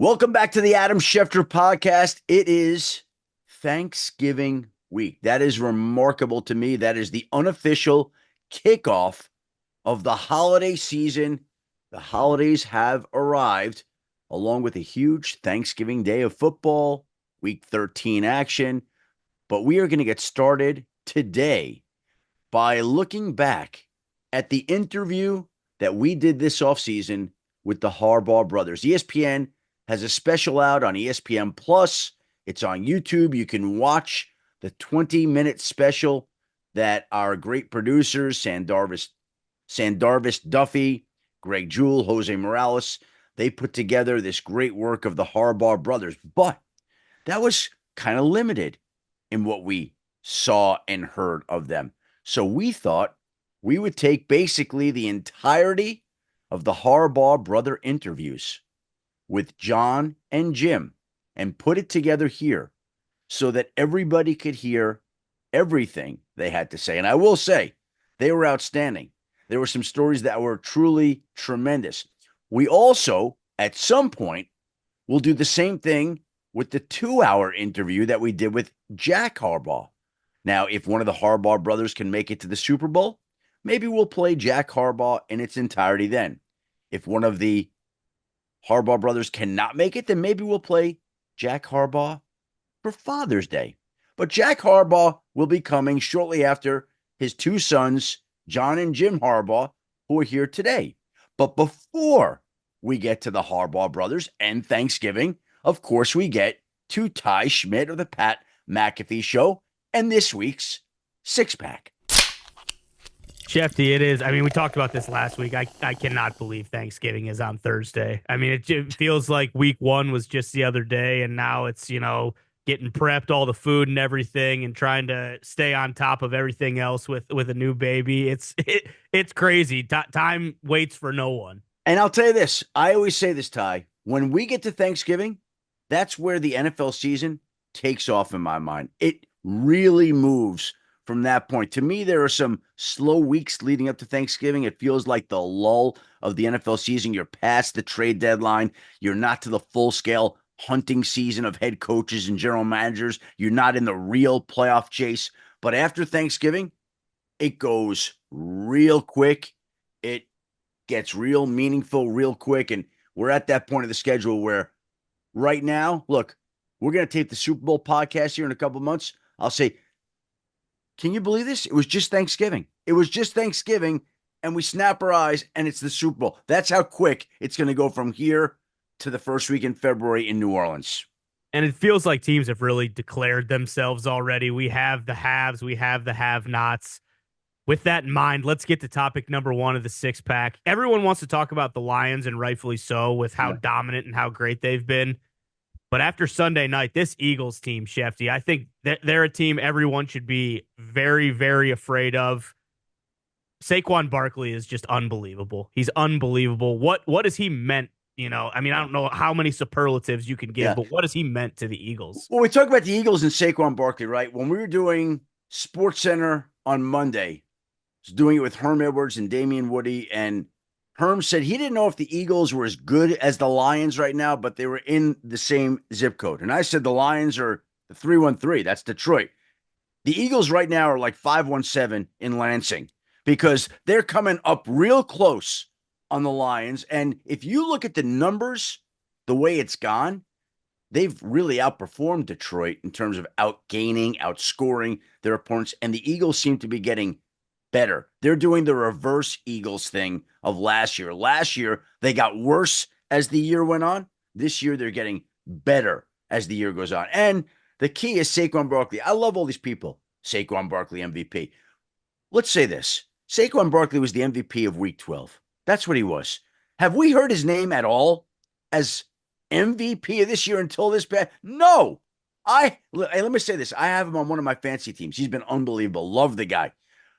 Welcome back to the Adam Schefter podcast. It is Thanksgiving week. That is remarkable to me. That is the unofficial kickoff of the holiday season. The holidays have arrived, along with a huge Thanksgiving day of football, week 13 action. But we are going to get started today by looking back at the interview that we did this offseason with the Har-Bowl brothers. ESPN has a special out on ESPN Plus. It's on YouTube. You can watch the 20-minute special that our great producers, Sandarvis Duffy, Greg Jewell, Jose Morales, they put together this great work of the Har-Bowl brothers. But that was kind of limited in what we saw and heard of them. So we thought we would take basically the entirety of the Har-Bowl brother interviews with John and Jim and put it together here so that everybody could hear everything they had to say. And I will say, they were outstanding. There were some stories that were truly tremendous. We also, at some point, will do the same thing with the 2-hour interview that we did with Jack Har-Bowl. Now, if one of the Har-Bowl brothers can make it to the Super Bowl, maybe we'll play Jack Har-Bowl in its entirety then. If one of the Har-Bowl brothers cannot make it, then maybe we'll play Jack Har-Bowl for Father's Day. But Jack Har-Bowl will be coming shortly after his two sons, John and Jim Har-Bowl, who are here today. But before we get to the Har-Bowl brothers and Thanksgiving, of course, we get to Ty Schmit of the Pat McAfee Show and this week's Six Pack. Shefty, it is. I mean, we talked about this last week. I cannot believe Thanksgiving is on Thursday. I mean, it feels like week one was just the other day, and now it's, getting prepped, all the food and everything, and trying to stay on top of everything else with a new baby. It's crazy. Time waits for no one. And I'll tell you this. I always say this, Ty. When we get to Thanksgiving, that's where the NFL season takes off in my mind. It really moves from that point. To me, there are some slow weeks leading up to Thanksgiving. It feels like the lull of the NFL season. You're past the trade deadline. You're not to the full-scale hunting season of head coaches and general managers. You're not in the real playoff chase. But after Thanksgiving, it goes real quick. It gets real meaningful real quick. And we're at that point of the schedule where right now, look, we're going to tape the Super Bowl podcast here in a couple of months. I'll say, can you believe this? It was just Thanksgiving. It was just Thanksgiving, and we snap our eyes, and it's the Super Bowl. That's how quick it's going to go from here to the first week in February in New Orleans. And it feels like teams have really declared themselves already. We have the haves. We have the have-nots. With that in mind, let's get to topic number one of the six-pack. Everyone wants to talk about the Lions, and rightfully so, with how dominant and how great they've been. But after Sunday night, this Eagles team, Shefty, I think they're a team everyone should be very, very afraid of. Saquon Barkley is just unbelievable. He's unbelievable. What has he meant? I don't know how many superlatives you can give, but what has he meant to the Eagles? Well, we talk about the Eagles and Saquon Barkley, right? When we were doing SportsCenter on Monday, I was doing it with Herm Edwards and Damian Woody, and Herm said he didn't know if the Eagles were as good as the Lions right now, but they were in the same zip code. And I said the Lions are the 313. That's Detroit. The Eagles right now are like 517 in Lansing because they're coming up real close on the Lions. And if you look at the numbers, the way it's gone, they've really outperformed Detroit in terms of outgaining, outscoring their opponents. And the Eagles seem to be getting better. They're doing the reverse Eagles thing of last year. Last year, they got worse as the year went on. This year, they're getting better as the year goes on. And the key is Saquon Barkley. I love all these people. Saquon Barkley, MVP. Let's say this. Saquon Barkley was the MVP of Week 12. That's what he was. Have we heard his name at all as MVP of this year until this past? No. Let me say this. I have him on one of my fantasy teams. He's been unbelievable. Love the guy.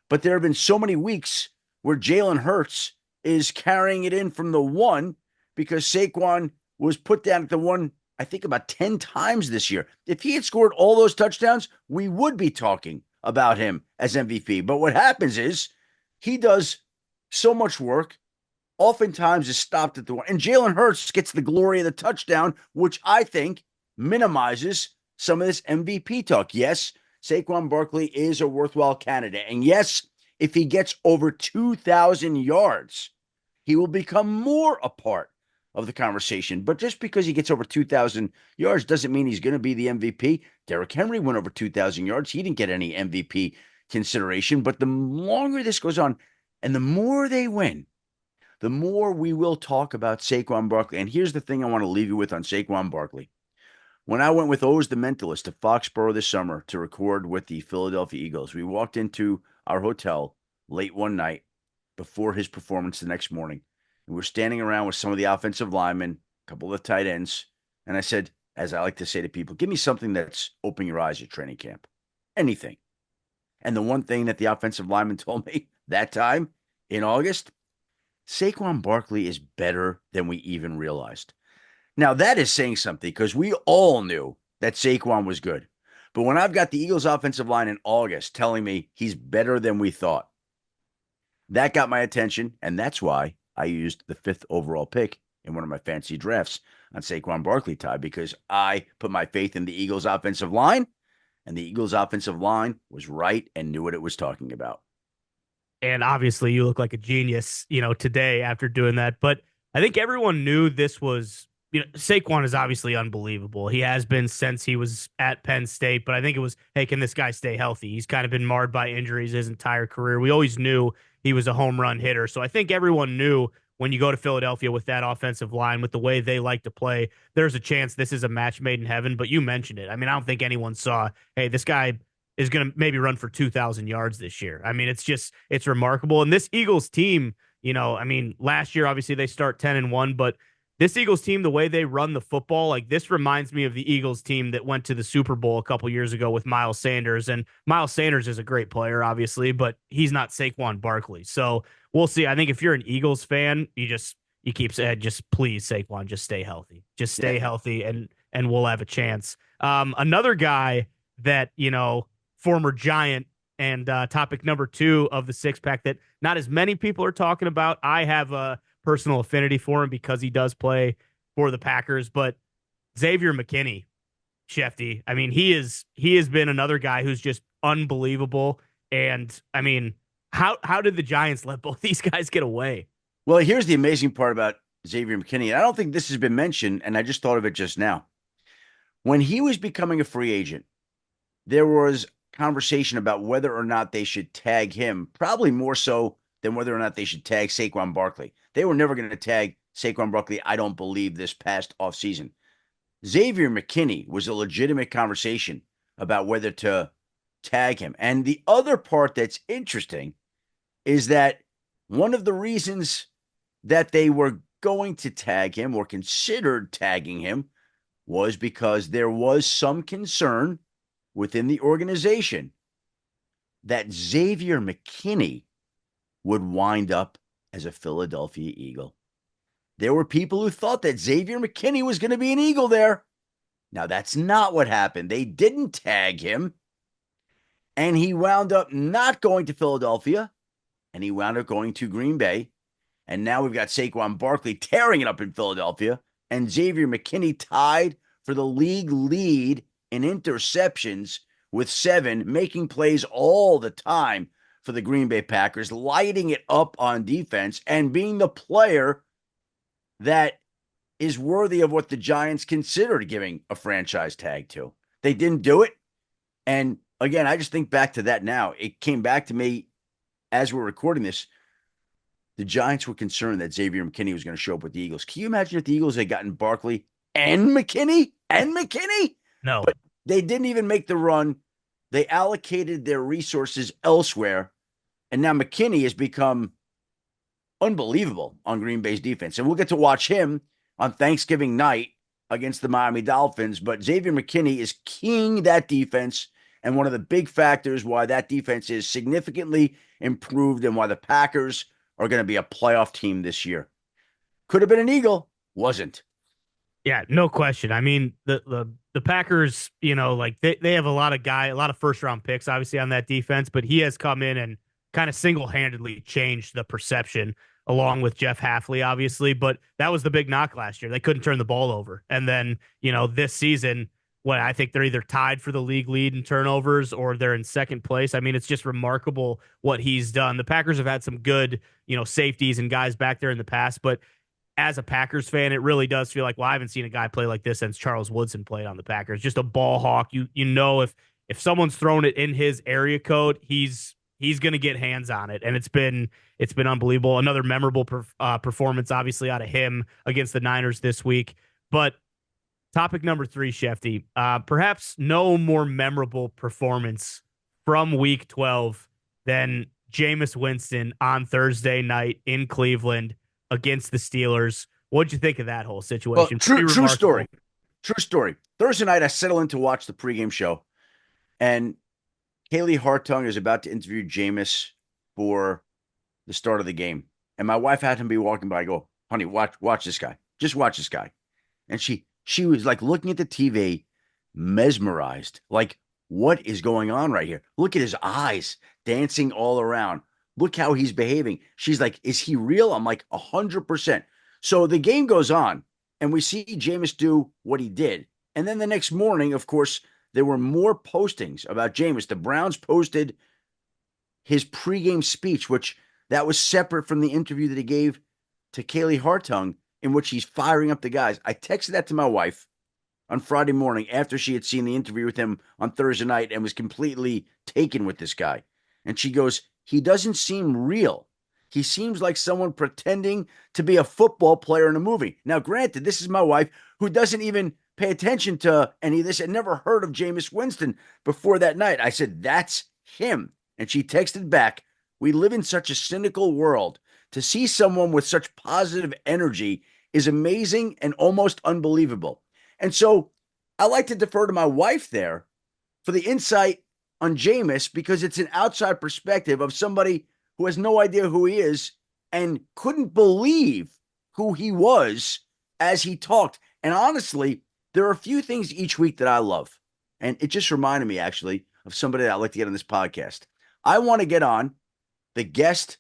But there have been so many weeks where Jalen Hurts is carrying it in from the one because Saquon was put down at the one, I think, about 10 times this year. If he had scored all those touchdowns, we would be talking about him as MVP. But what happens is he does so much work oftentimes is stopped at the one. And Jalen Hurts gets the glory of the touchdown, which I think minimizes some of this MVP talk. Yes, Saquon Barkley is a worthwhile candidate. And yes, if he gets over 2,000 yards, he will become more a part of the conversation. But just because he gets over 2,000 yards doesn't mean he's going to be the MVP. Derrick Henry went over 2,000 yards. He didn't get any MVP consideration. But the longer this goes on and the more they win, the more we will talk about Saquon Barkley. And here's the thing I want to leave you with on Saquon Barkley. When I went with O's the Mentalist to Foxborough this summer to record with the Philadelphia Eagles, we walked into our hotel late one night before his performance the next morning. And we're standing around with some of the offensive linemen, a couple of tight ends. And I said, as I like to say to people, give me something that's opening your eyes at training camp. Anything. And the one thing that the offensive lineman told me that time in August, Saquon Barkley is better than we even realized. Now, that is saying something because we all knew that Saquon was good. But when I've got the Eagles offensive line in August telling me he's better than we thought, that got my attention, and that's why I used the 5th overall pick in one of my fantasy drafts on Saquon Barkley, Ty, because I put my faith in the Eagles offensive line, and the Eagles offensive line was right and knew what it was talking about. And obviously you look like a genius, today after doing that. But I think everyone knew this was, Saquon is obviously unbelievable. He has been since he was at Penn State, but I think it was, hey, can this guy stay healthy? He's kind of been marred by injuries his entire career. We always knew he was a home run hitter. So I think everyone knew when you go to Philadelphia with that offensive line, with the way they like to play, there's a chance this is a match made in heaven. But you mentioned it. I mean, I don't think anyone saw, hey, this guy is going to maybe run for 2,000 yards this year. I mean, it's remarkable. And this Eagles team, last year, obviously they start 10-1, but this Eagles team, the way they run the football, like this reminds me of the Eagles team that went to the Super Bowl a couple years ago with Miles Sanders. And Miles Sanders is a great player, obviously, but he's not Saquon Barkley. So we'll see. I think if you're an Eagles fan, you keep saying, just please, Saquon, just stay healthy. Just stay healthy and we'll have a chance. Another guy that, former Giant and topic number 2 of the 6-pack that not as many people are talking about. I have a personal affinity for him because he does play for the Packers, but Xavier McKinney, Schefty, I mean, he has been another guy who's just unbelievable. And I mean, how did the Giants let both these guys get away? Well, here's the amazing part about Xavier McKinney. I don't think this has been mentioned, and I just thought of it just now. When he was becoming a free agent, there was conversation about whether or not they should tag him, probably more so than whether or not they should tag Saquon Barkley. They were never going to tag Saquon Barkley, I don't believe, this past offseason. Xavier McKinney was a legitimate conversation about whether to tag him. And the other part that's interesting is that one of the reasons that they were going to tag him or considered tagging him was because there was some concern within the organization that Xavier McKinney would wind up as a Philadelphia Eagle. There were people who thought that Xavier McKinney was going to be an Eagle there. Now, that's not what happened. They didn't tag him, and he wound up not going to Philadelphia, and he wound up going to Green Bay. And now we've got Saquon Barkley tearing it up in Philadelphia, and Xavier McKinney tied for the league lead in interceptions with 7, making plays all the time for the Green Bay Packers, lighting it up on defense and being the player that is worthy of what the Giants considered giving a franchise tag to. They didn't do it. And again, I just think back to that now. It came back to me as we're recording this. The Giants were concerned that Xavier McKinney was going to show up with the Eagles. Can you imagine if the Eagles had gotten Barkley and McKinney? No. But they didn't even make the run. They allocated their resources elsewhere. And now McKinney has become unbelievable on Green Bay's defense. And we'll get to watch him on Thanksgiving night against the Miami Dolphins. But Xavier McKinney is keying that defense and one of the big factors why that defense is significantly improved and why the Packers are going to be a playoff team this year. Could have been an Eagle. Wasn't. Yeah, no question. I mean, the Packers, they have a lot of first round picks, obviously, on that defense, but he has come in and kind of single-handedly changed the perception along with Jeff Halfley, obviously. But that was the big knock last year. They couldn't turn the ball over. And then, this season, I think they're either tied for the league lead in turnovers or they're in second place. I mean, it's just remarkable what he's done. The Packers have had some good, safeties and guys back there in the past, but as a Packers fan, it really does feel like, well, I haven't seen a guy play like this since Charles Woodson played on the Packers. Just a ball hawk. You know, if someone's thrown it in his area code, he's going to get hands on it, and it's been unbelievable. Another memorable performance, obviously, out of him against the Niners this week. But topic number 3, Shefty, perhaps no more memorable performance from Week 12 than Jameis Winston on Thursday night in Cleveland against the Steelers. What'd you think of that whole situation? Well, true story. True story. Thursday night, I settle in to watch the pregame show, and Kaylee Hartung is about to interview Jameis for the start of the game. And my wife had him be walking by. I go, honey, watch this guy. Just watch this guy. And she was like looking at the TV, mesmerized. Like, what is going on right here? Look at his eyes dancing all around. Look how he's behaving. She's like, is he real? I'm like, 100%. So the game goes on, and we see Jameis do what he did. And then the next morning, of course, there were more postings about Jameis. The Browns posted his pregame speech, which that was separate from the interview that he gave to Kaylee Hartung, in which he's firing up the guys. I texted that to my wife on Friday morning after she had seen the interview with him on Thursday night and was completely taken with this guy. And she goes, he doesn't seem real. He seems like someone pretending to be a football player in a movie. Now, granted, this is my wife who doesn't even pay attention to any of this and never heard of Jameis Winston before that night. I said, that's him. And she texted back, we live in such a cynical world. To see someone with such positive energy is amazing and almost unbelievable. And so I like to defer to my wife there for the insight on Jameis, because it's an outside perspective of somebody who has no idea who he is and couldn't believe who he was as he talked. And honestly, there are a few things each week that I love. And it just reminded me, actually, of somebody that I'd like to get on this podcast. I want to get on the guest,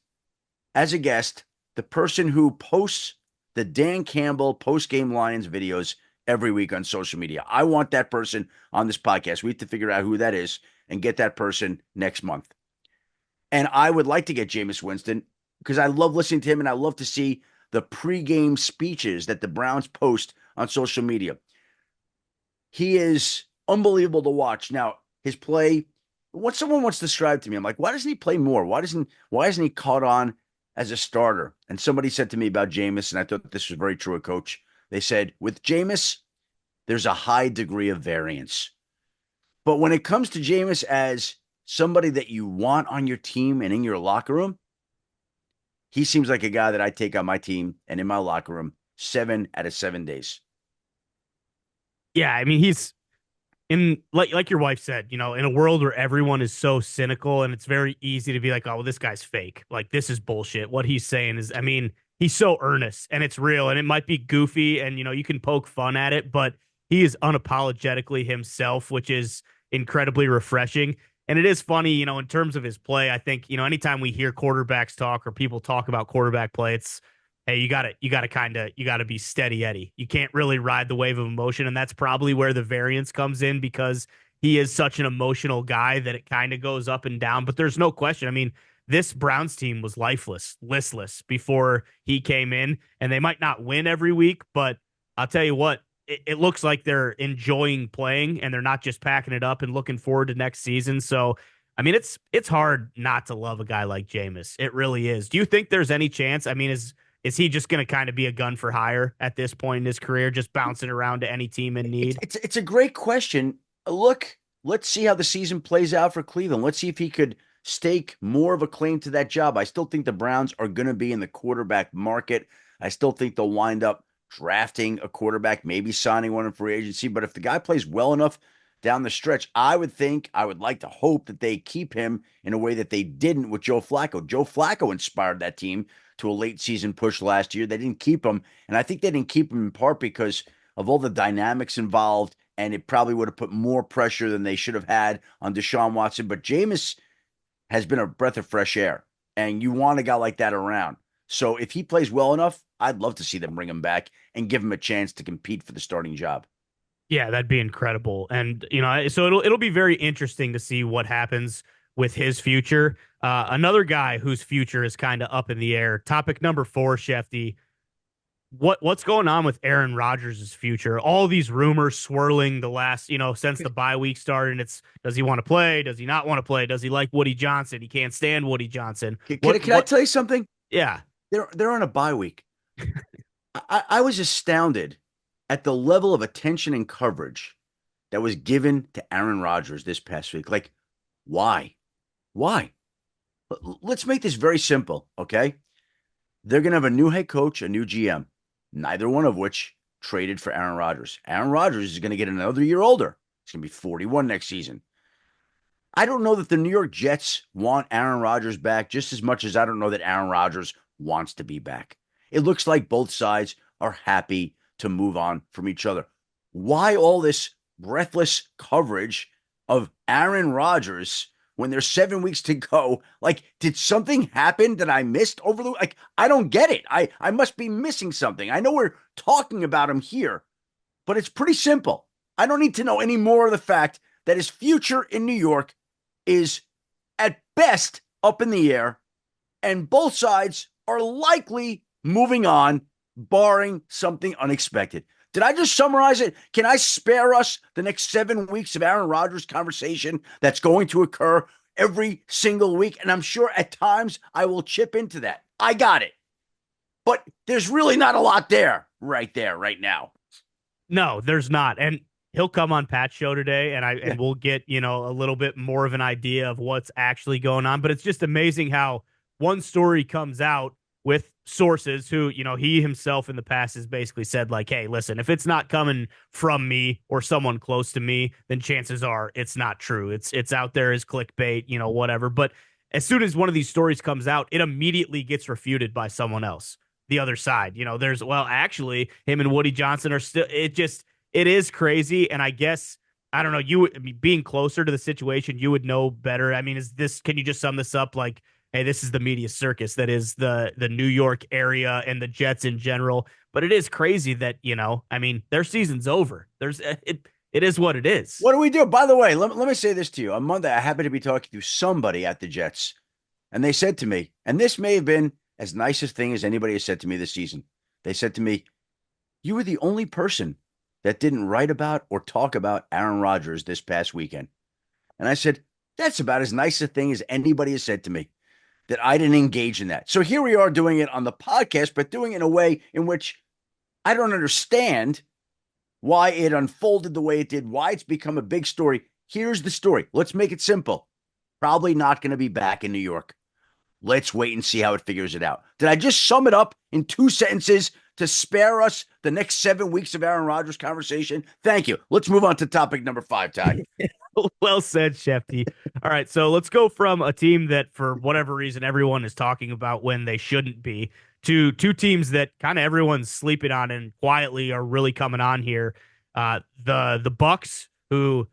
as a guest, the person who posts the Dan Campbell post-game Lions videos every week on social media. I want that person on this podcast. We have to figure out who that is and get that person next month. And I would like to get Jameis Winston because I love listening to him, and I love to see the pregame speeches that the Browns post on social media. He is unbelievable to watch. Now, his play, what someone once described to me, I'm like, why doesn't he play more? Why isn't he caught on as a starter? And somebody said to me about Jameis, and I thought this was very true, a coach. They said, with Jameis, there's a high degree of variance. But when it comes to Jameis as somebody that you want on your team and in your locker room, he seems like a guy that I take on my team and in my locker room 7 out of 7 days. Yeah, I mean, he's in like your wife said, in a world where everyone is so cynical and it's very easy to be like, oh, well, this guy's fake. Like, this is bullshit. What he's saying is, I mean, he's so earnest and it's real, and it might be goofy and, you can poke fun at it, but he is unapologetically himself, which is incredibly refreshing. And it is funny, in terms of his play, I think, anytime we hear quarterbacks talk or people talk about quarterback play, it's, hey, you got to be steady Eddie. You can't really ride the wave of emotion. And that's probably where the variance comes in, because he is such an emotional guy that it kind of goes up and down. But there's no question. I mean, this Browns team was listless before he came in, and they might not win every week, but I'll tell you what, it looks like they're enjoying playing and they're not just packing it up and looking forward to next season. So, I mean, it's hard not to love a guy like Jameis. It really is. Do you think there's any chance? I mean, is he just going to kind of be a gun for hire at this point in his career, just bouncing around to any team in need? It's a great question. Look, let's see how the season plays out for Cleveland. Let's see if he could stake more of a claim to that job. I still think the Browns are going to be in the quarterback market. I still think they'll wind up drafting a quarterback, maybe signing one in free agency. But if the guy plays well enough down the stretch, I would like to hope that they keep him in a way that they didn't with Joe Flacco. Joe Flacco inspired that team to a late season push last year. They didn't keep him. And I think they didn't keep him in part because of all the dynamics involved. And it probably would have put more pressure than they should have had on Deshaun Watson. But Jameis has been a breath of fresh air. And you want a guy like that around. So if he plays well enough, I'd love to see them bring him back and give him a chance to compete for the starting job. Yeah, that'd be incredible. And so it'll be very interesting to see what happens with his future. Another guy whose future is kind of up in the air. Topic number 4, Shefty. What's going on with Aaron Rodgers' future? All these rumors swirling the last, since the bye week started. And it's, does he want to play? Does he not want to play? Does he like Woody Johnson? He can't stand Woody Johnson. Can I tell you something? Yeah. They're on a bye week. I was astounded at the level of attention and coverage that was given to Aaron Rodgers this past week. Like, why? Why? Let's make this very simple, okay? They're going to have a new head coach, a new GM, neither one of which traded for Aaron Rodgers. Aaron Rodgers is going to get another year older. He's going to be 41 next season. I don't know that the New York Jets want Aaron Rodgers back just as much as I don't know that Aaron Rodgers wants to be back. It looks like both sides are happy to move on from each other. Why all this breathless coverage of Aaron Rodgers when there's 7 weeks to go? Like, did something happen that I missed over the, like, I don't get it. I must be missing something. I know we're talking about him here, but it's pretty simple. I don't need to know any more of the fact that his future in New York is at best up in the air, and both sides are likely moving on, barring something unexpected. Did I just summarize it? Can I spare us the next 7 weeks of Aaron Rodgers conversation that's going to occur every single week? And I'm sure at times I will chip into that. I got it. But there's really not a lot there, right now. No, there's not. And he'll come on Pat's show today, and we'll get, a little bit more of an idea of what's actually going on. But it's just amazing how one story comes out with sources who, he himself in the past has basically said, like, hey, listen, if it's not coming from me or someone close to me, then chances are it's not true. It's out there as clickbait, whatever. But as soon as one of these stories comes out, it immediately gets refuted by someone else. The other side, there's, well, actually, him and Woody Johnson are still, it is crazy. And I guess, I don't know, being closer to the situation, you would know better. I mean, can you just sum this up like, hey, this is the media circus that is the New York area and the Jets in general. But it is crazy that, their season's over. It is what it is. What do we do? By the way, let me say this to you. On Monday, I happened to be talking to somebody at the Jets, and they said to me, and this may have been as nice a thing as anybody has said to me this season. They said to me, you were the only person that didn't write about or talk about Aaron Rodgers this past weekend. And I said, that's about as nice a thing as anybody has said to me, that I didn't engage in that. So here we are doing it on the podcast, but doing it in a way in which I don't understand why it unfolded the way it did, why it's become a big story. Here's the story. Let's make it simple. Probably not going to be back in New York. Let's wait and see how it figures it out. Did I just sum it up in 2 sentences to spare us the next 7 weeks of Aaron Rodgers conversation? Thank you. Let's move on to topic number 5, Ty. Well said, Shefty. All right, so let's go from a team that, for whatever reason, everyone is talking about when they shouldn't be, to 2 teams that kind of everyone's sleeping on and quietly are really coming on here. The Bucs, who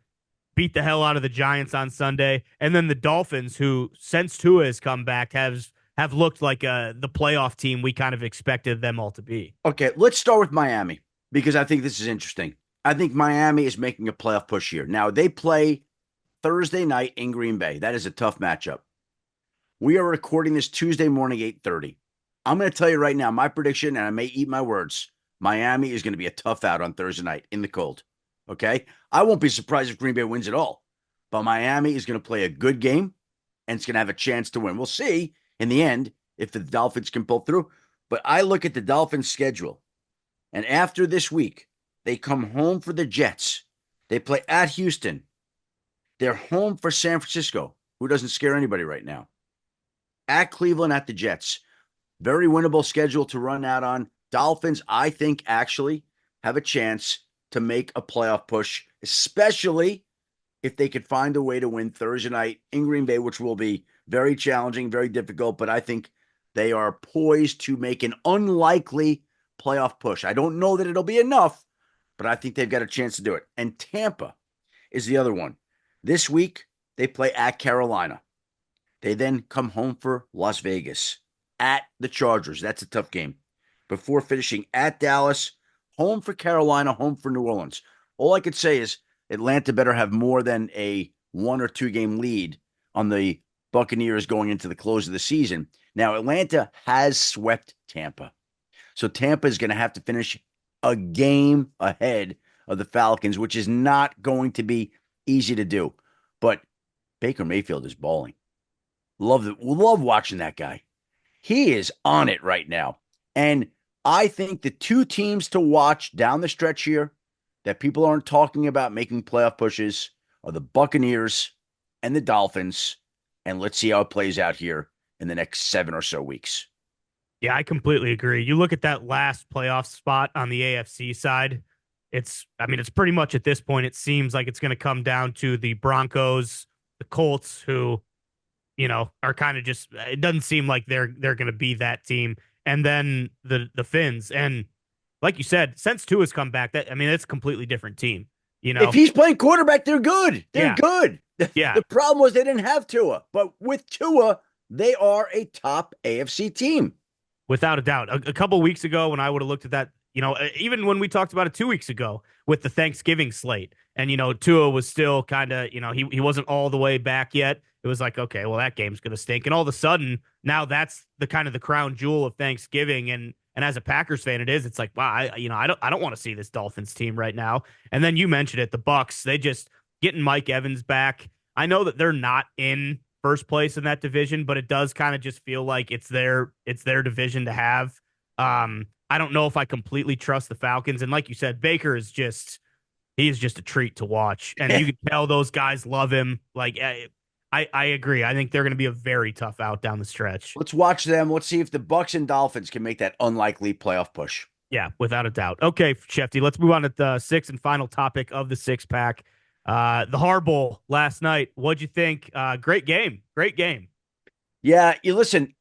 beat the hell out of the Giants on Sunday, and then the Dolphins, who, since Tua has come back, have looked like the playoff team we kind of expected them all to be. Okay, let's start with Miami, because I think this is interesting. I think Miami is making a playoff push here. Now, they play Thursday night in Green Bay. That is a tough matchup. We are recording this Tuesday morning, 8:30. I'm going to tell you right now, my prediction, and I may eat my words, Miami is going to be a tough out on Thursday night in the cold. Okay? I won't be surprised if Green Bay wins at all. But Miami is going to play a good game, and it's going to have a chance to win. We'll see in the end if the Dolphins can pull through. But I look at the Dolphins' schedule, and after this week, they come home for the Jets. They play at Houston. They're home for San Francisco, who doesn't scare anybody right now. At Cleveland, at the Jets. Very winnable schedule to run out on. Dolphins, I think, actually have a chance to make a playoff push, especially if they could find a way to win Thursday night in Green Bay, which will be very challenging, very difficult, but I think they are poised to make an unlikely playoff push. I don't know that it'll be enough, but I think they've got a chance to do it. And Tampa is the other one. This week, they play at Carolina. They then come home for Las Vegas. at the Chargers. That's a tough game. Before finishing at Dallas, home for Carolina, home for New Orleans. All I could say is Atlanta better have more than a 1 or 2 game lead on the Buccaneers going into the close of the season. Now, Atlanta has swept Tampa. So Tampa is going to have to finish a game ahead of the Falcons, which is not going to be easy to do. But Baker Mayfield is balling. Love watching that guy. He is on it right now. And I think the 2 teams to watch down the stretch here that people aren't talking about making playoff pushes are the Buccaneers and the Dolphins. And let's see how it plays out here in the next 7 or so weeks. Yeah, I completely agree. You look at that last playoff spot on the AFC side, it's pretty much at this point, it seems like it's going to come down to the Broncos, the Colts, who, are kind of just, it doesn't seem like they're going to be that team. And then the Finns. And like you said, since Tua's come back, it's a completely different team. If he's playing quarterback, they're good. They're good. Yeah. The problem was they didn't have Tua. But with Tua, they are a top AFC team. Without a doubt. A couple weeks ago, when I would have looked at that, even when we talked about it 2 weeks ago with the Thanksgiving slate, and, Tua was still kind of, he wasn't all the way back yet. It was like, okay, well, that game's going to stink. And all of a sudden, now that's the kind of the crown jewel of Thanksgiving. And as a Packers fan, it's like, wow, I don't want to see this Dolphins team right now. And then you mentioned it, the Bucs, they just getting Mike Evans back. I know that they're not in first place in that division, but it does kind of just feel like it's their division to have. I don't know if I completely trust the Falcons. And like you said, Baker is just a treat to watch. And you can tell those guys love him. Like, I agree. I think they're going to be a very tough out down the stretch. Let's watch them. Let's see if the Bucs and Dolphins can make that unlikely playoff push. Yeah, without a doubt. Okay, Schefty, let's move on to the sixth and final topic of the six-pack. The Har-Bowl last night. What'd you think? Great game. Great game. Yeah, you listen,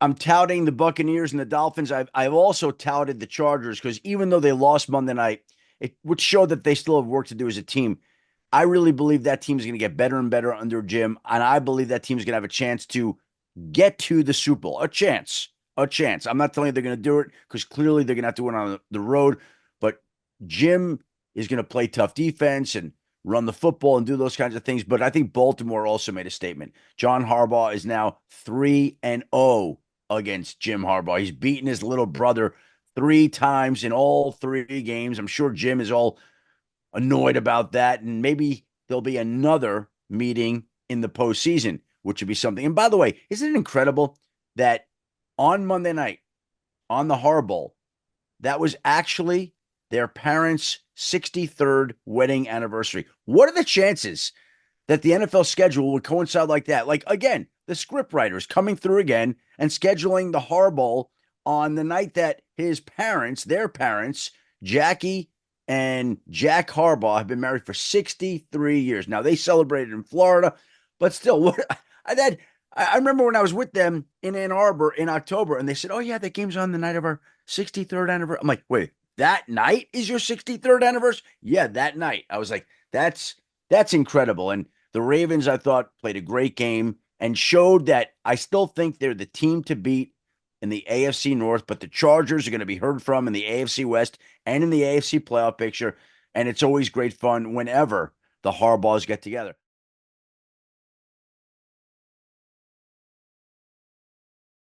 I'm touting the Buccaneers and the Dolphins. I've also touted the Chargers because even though they lost Monday night, it would show that they still have work to do as a team. I really believe that team is going to get better and better under Jim, and I believe that team is going to have a chance to get to the Super Bowl. A chance. I'm not telling you they're going to do it because clearly they're going to have to win on the road, but Jim is going to play tough defense and run the football and do those kinds of things. But I think Baltimore also made a statement. John Harbaugh is now 3-0 against Jim Harbaugh. He's beaten his little brother 3 times in all 3 games. I'm sure Jim is all annoyed about that. And maybe there'll be another meeting in the postseason, which would be something. And by the way, isn't it incredible that on Monday night, on the Har-Bowl, that was actually their parents' 63rd wedding anniversary? What are the chances that the NFL schedule would coincide like that? Like, again, the script writers coming through again and scheduling the Har-Bowl on the night that his parents, their parents, Jackie and Jack Harbaugh, have been married for 63 years. Now, they celebrated in Florida, but still, I remember when I was with them in Ann Arbor in October, and they said, oh, yeah, that game's on the night of our 63rd anniversary. I'm like, wait, that night is your 63rd anniversary? Yeah, that night. I was like, that's incredible. And the Ravens, I thought, played a great game and showed that I still think they're the team to beat in the AFC North, but the Chargers are going to be heard from in the AFC West and in the AFC playoff picture. And it's always great fun whenever the Harbaughs get together.